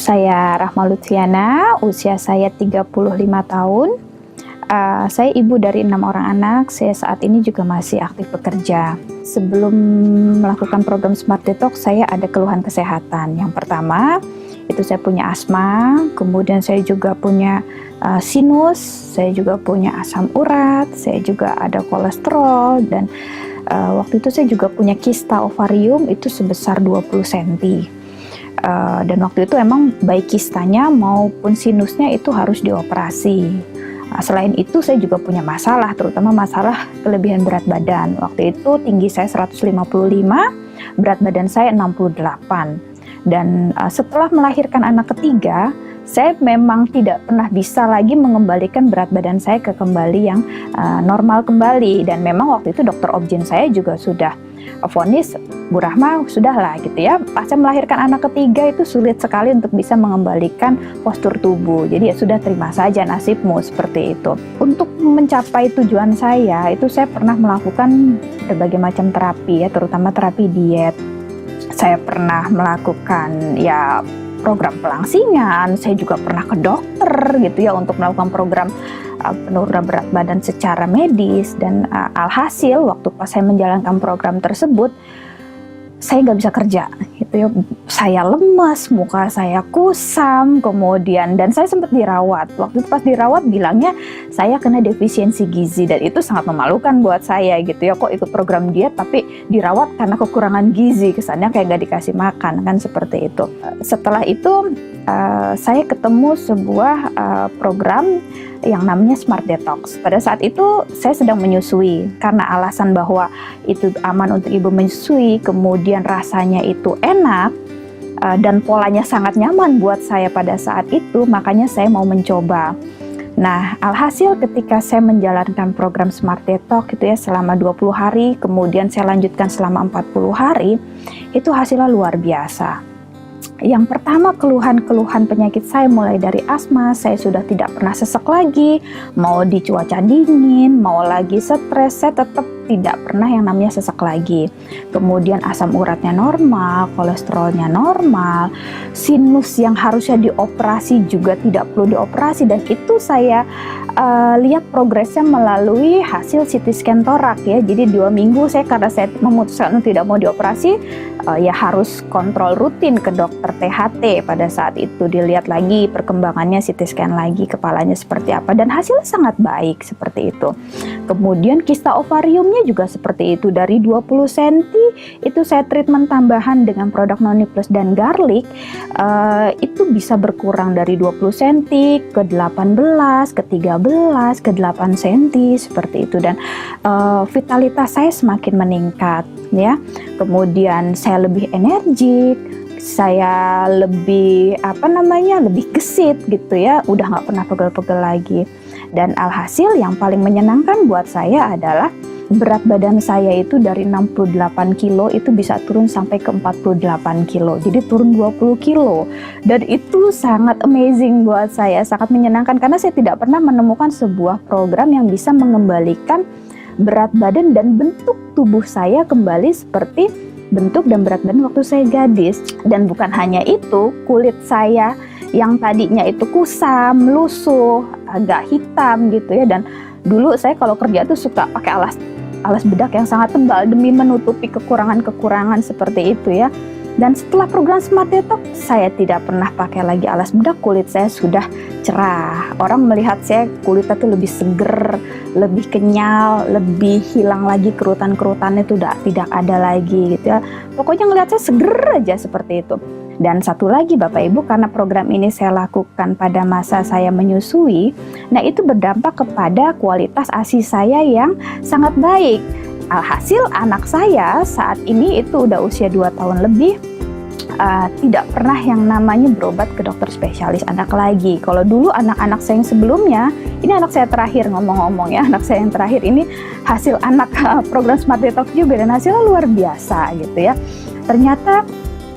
Saya Rahma Lutfiana, usia saya 35 tahun. Saya ibu dari 6 orang anak, saya saat ini juga masih aktif bekerja. Sebelum melakukan program Smart Detox, saya ada keluhan kesehatan. Yang pertama, itu saya punya asma, kemudian saya juga punya sinus, saya juga punya asam urat, saya juga ada kolesterol, dan waktu itu saya juga punya kista ovarium itu sebesar 20 cm. Dan waktu itu emang baik kistanya maupun sinusnya itu harus dioperasi. Selain itu saya juga punya masalah, terutama masalah kelebihan berat badan. Waktu itu tinggi saya 155, berat badan saya 68. Dan setelah melahirkan anak ketiga, saya memang tidak pernah bisa lagi mengembalikan berat badan saya ke kembali yang normal kembali. Dan memang waktu itu dokter obgyn saya juga sudah vonis, Bu Rahma, sudahlah gitu ya. Pas saya melahirkan anak ketiga itu sulit sekali untuk bisa mengembalikan postur tubuh. Jadi ya sudah, terima saja nasibmu, seperti itu. Untuk mencapai tujuan saya, itu saya pernah melakukan berbagai macam terapi ya, terutama terapi diet. Saya pernah melakukan ya program pelangsingan, saya juga pernah ke dokter gitu ya untuk melakukan program penurunan berat badan secara medis. Dan alhasil waktu pas saya menjalankan program tersebut, saya nggak bisa kerja gitu ya. Saya lemas, muka saya kusam, kemudian dan saya sempat dirawat. Waktu itu pas dirawat bilangnya saya kena defisiensi gizi, dan itu sangat memalukan buat saya gitu ya. Kok ikut program diet tapi dirawat karena kekurangan gizi, kesannya kayak nggak dikasih makan kan, seperti itu. Setelah itu saya ketemu sebuah program yang namanya Smart Detox. Pada saat itu saya sedang menyusui, karena alasan bahwa itu aman untuk ibu menyusui, kemudian rasanya itu enak, dan polanya sangat nyaman buat saya pada saat itu, makanya saya mau mencoba. Nah, alhasil ketika saya menjalankan program Smart Detox itu ya selama 20 hari, kemudian saya lanjutkan selama 40 hari, itu hasilnya luar biasa. Yang pertama, keluhan-keluhan penyakit saya mulai dari asma, saya sudah tidak pernah sesek lagi, mau di cuaca dingin, mau lagi stres, saya tetap tidak pernah yang namanya sesek lagi. Kemudian asam uratnya normal, kolesterolnya normal, sinus yang harusnya dioperasi juga tidak perlu dioperasi, dan itu saya lihat progresnya melalui hasil CT scan torak ya. Jadi 2 minggu saya, karena saya memutuskan tidak mau dioperasi, ya harus kontrol rutin ke dokter THT. Pada saat itu dilihat lagi perkembangannya, CT scan lagi kepalanya seperti apa, dan hasilnya sangat baik seperti itu. Kemudian kista ovariumnya juga seperti itu, dari 20 cm itu saya treatment tambahan dengan produk Noni Plus dan garlic, itu bisa berkurang dari 20 cm ke 18, ke 13, ke 8 cm seperti itu. Dan vitalitas saya semakin meningkat ya. Kemudian saya lebih energik, saya lebih lebih gesit gitu ya, udah nggak pernah pegel-pegel lagi. Dan alhasil yang paling menyenangkan buat saya adalah berat badan saya itu dari 68 kilo itu bisa turun sampai ke 48 kilo. Jadi turun 20 kilo. Dan itu sangat amazing buat saya, sangat menyenangkan, karena saya tidak pernah menemukan sebuah program yang bisa mengembalikan berat badan dan bentuk tubuh saya kembali seperti bentuk dan berat badan waktu saya gadis. Dan bukan hanya itu, kulit saya yang tadinya itu kusam, lusuh, agak hitam gitu ya. Dan dulu saya kalau kerja tuh suka pakai alas bedak yang sangat tebal demi menutupi kekurangan-kekurangan seperti itu ya. Dan setelah program Smart Detox, saya tidak pernah pakai lagi alas bedak, kulit saya sudah cerah. Orang melihat saya kulitnya tuh lebih seger, lebih kenyal, lebih hilang lagi kerutan-kerutannya itu tidak ada lagi gitu ya. Pokoknya ngelihat saya seger aja seperti itu. Dan satu lagi Bapak Ibu, karena program ini saya lakukan pada masa saya menyusui, nah itu berdampak kepada kualitas ASI saya yang sangat baik. Alhasil anak saya saat ini itu udah usia 2 tahun lebih, tidak pernah yang namanya berobat ke dokter spesialis anak lagi. Kalau dulu anak-anak saya yang sebelumnya, ini anak saya terakhir ngomong-ngomong ya, anak saya yang terakhir ini hasil anak program Smart Detox juga, dan hasilnya luar biasa gitu ya. Ternyata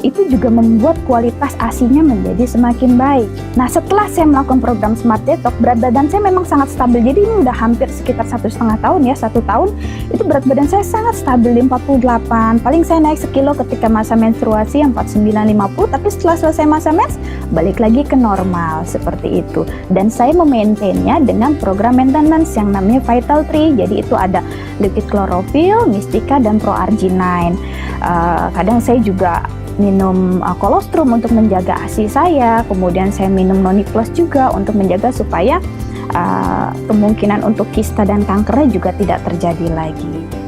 itu juga membuat kualitas ASI-nya menjadi semakin baik. Nah, setelah saya melakukan program Smart Detox, berat badan saya memang sangat stabil. Jadi ini udah hampir sekitar 1,5 tahun ya, 1 tahun itu berat badan saya sangat stabil di 48. Paling saya naik sekilo ketika masa menstruasi 49-50, tapi setelah selesai masa mens balik lagi ke normal seperti itu. Dan saya memaintainnya dengan program maintenance yang namanya Vital Tree. Jadi itu ada liquid chlorophyll, Mystica, dan Pro-arginine. Kadang saya juga minum kolostrum untuk menjaga ASI saya, kemudian saya minum Noni Plus juga untuk menjaga supaya kemungkinan untuk kista dan kankernya juga tidak terjadi lagi.